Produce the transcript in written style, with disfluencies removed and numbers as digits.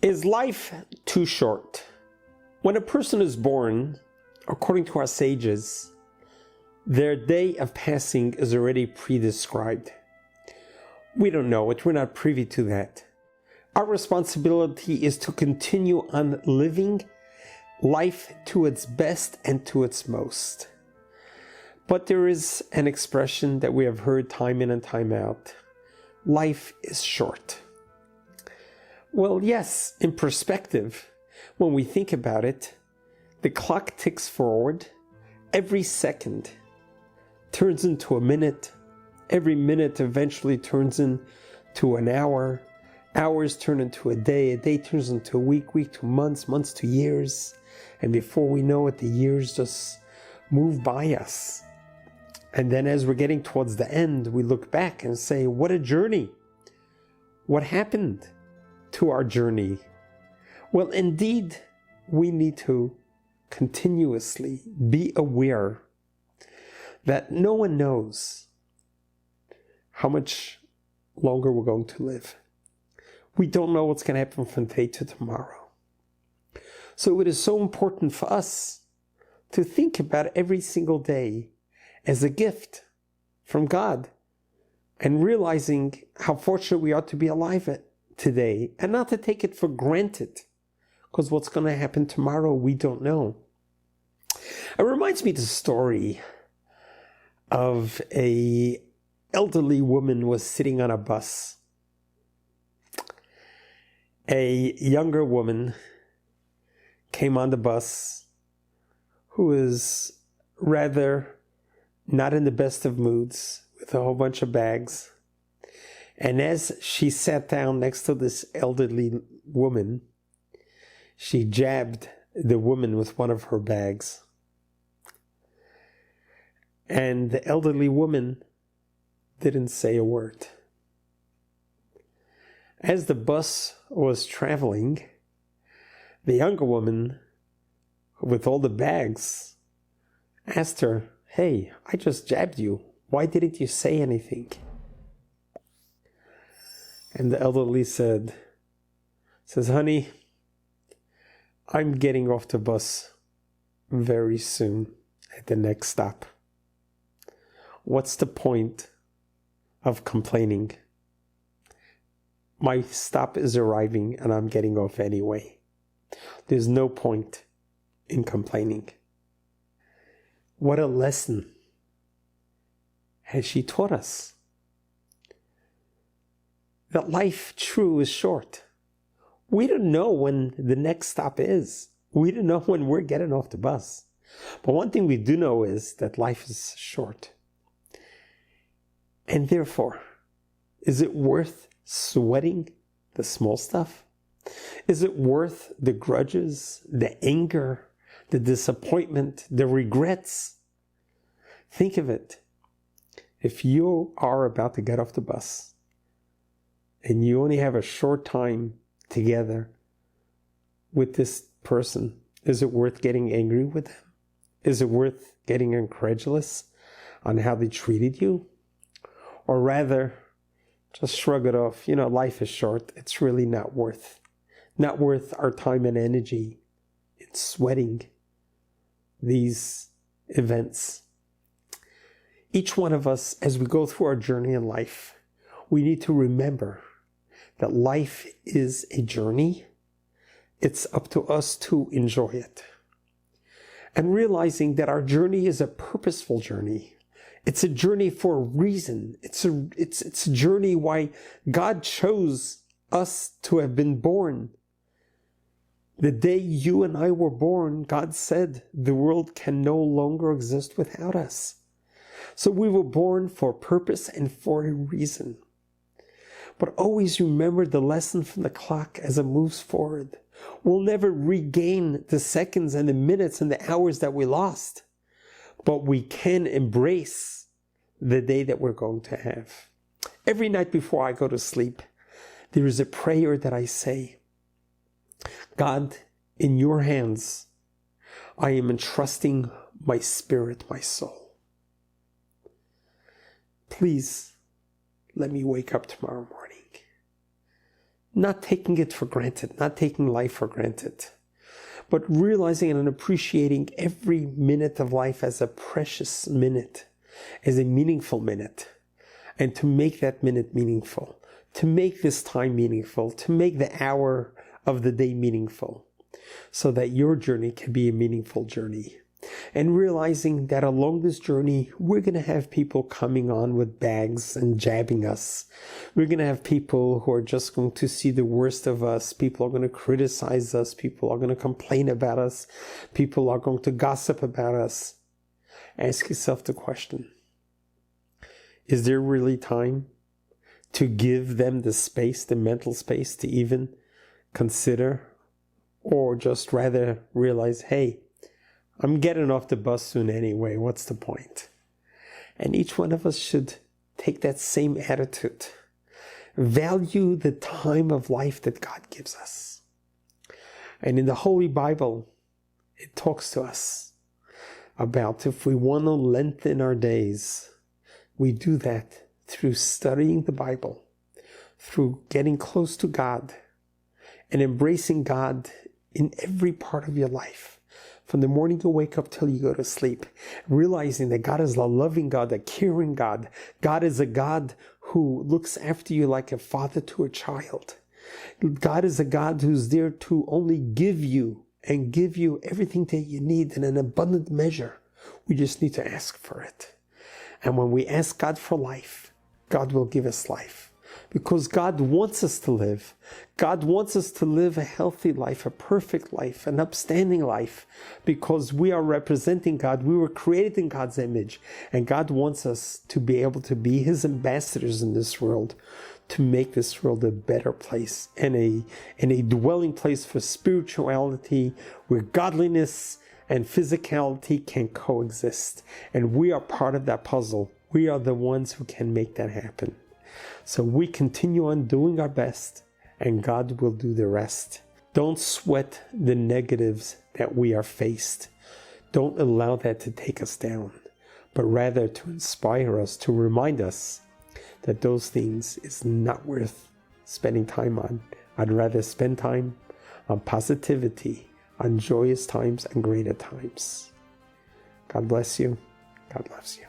Is life too short? When a person is born, according to our sages, their day of passing is already pre-described. We don't know it, we're not privy to that. Our responsibility is to continue on living life to its best and to its most. But there is an expression that we have heard time in and time out. Life is short. Well, yes, in perspective, when we think about it, the clock ticks forward. Every second turns into a minute. Every minute eventually turns into an hour. Hours turn into a day turns into a week to months, months to years. And before we know it, the years just move by us. And then as we're getting towards the end, we look back and say, what a journey. What happened to our journey? Well, indeed, we need to continuously be aware that no one knows how much longer we're going to live. We don't know what's going to happen from today to tomorrow. So it is so important for us to think about every single day as a gift from God, and realizing how fortunate we are to be alive today, and not to take it for granted, because what's going to happen tomorrow, we don't know. It reminds me of the story of an elderly woman was sitting on a bus. A younger woman came on the bus who was rather not in the best of moods, with a whole bunch of bags. And as she sat down next to this elderly woman, she jabbed the woman with one of her bags. And the elderly woman didn't say a word. As the bus was traveling, the younger woman, with all the bags, asked her, "Hey, I just jabbed you. Why didn't you say anything?" And the elderly says, "Honey, I'm getting off the bus very soon at the next stop. What's the point of complaining? My stop is arriving and I'm getting off anyway. There's no point in complaining." What a lesson has she taught us. That life true is short. We don't know when the next stop is. We don't know when we're getting off the bus. But one thing we do know is that life is short. And therefore, is it worth sweating the small stuff? Is it worth the grudges, the anger, the disappointment, the regrets? Think of it. If you are about to get off the bus and you only have a short time together with this person, is it worth getting angry with them? Is it worth getting incredulous on how they treated you? Or rather, just shrug it off. You know, life is short. It's really not worth our time and energy in sweating these events. Each one of us, as we go through our journey in life, we need to remember that life is a journey. It's up to us to enjoy it. And realizing that our journey is a purposeful journey. It's a journey for a reason. It's a journey why God chose us to have been born. The day you and I were born, God said the world can no longer exist without us. So we were born for a purpose and for a reason. But always remember the lesson from the clock as it moves forward. We'll never regain the seconds and the minutes and the hours that we lost. But we can embrace the day that we're going to have. Every night before I go to sleep, there is a prayer that I say. God, in your hands, I am entrusting my spirit, my soul. Please let me wake up tomorrow morning not taking it for granted, not taking life for granted, but realizing and appreciating every minute of life as a precious minute, as a meaningful minute, and to make that minute meaningful, to make this time meaningful, to make the hour of the day meaningful, so that your journey can be a meaningful journey. And realizing that along this journey, we're going to have people coming on with bags and jabbing us. We're going to have people who are just going to see the worst of us. People are going to criticize us. People are going to complain about us. People are going to gossip about us. Ask yourself the question, is there really time to give them the space, the mental space to even consider, or just rather realize, hey, I'm getting off the bus soon anyway, what's the point? And each one of us should take that same attitude. Value the time of life that God gives us. And in the Holy Bible, it talks to us about if we want to lengthen our days, we do that through studying the Bible, through getting close to God, and embracing God in every part of your life. From the morning you wake up till you go to sleep, realizing that God is a loving God, a caring God. God is a God who looks after you like a father to a child. God is a God who's there to only give you everything that you need in an abundant measure. We just need to ask for it. And when we ask God for life, God will give us life. Because God wants us to live. God wants us to live a healthy life, a perfect life, an upstanding life, because we are representing God. We were created in God's image, and God wants us to be able to be His ambassadors in this world, to make this world a better place and a dwelling place for spirituality, where godliness and physicality can coexist. And we are part of that puzzle. We are the ones who can make that happen. So we continue on doing our best, and God will do the rest. Don't sweat the negatives that we are faced. Don't allow that to take us down, but rather to inspire us, to remind us that those things is not worth spending time on. I'd rather spend time on positivity, on joyous times and greater times. God bless you. God loves you.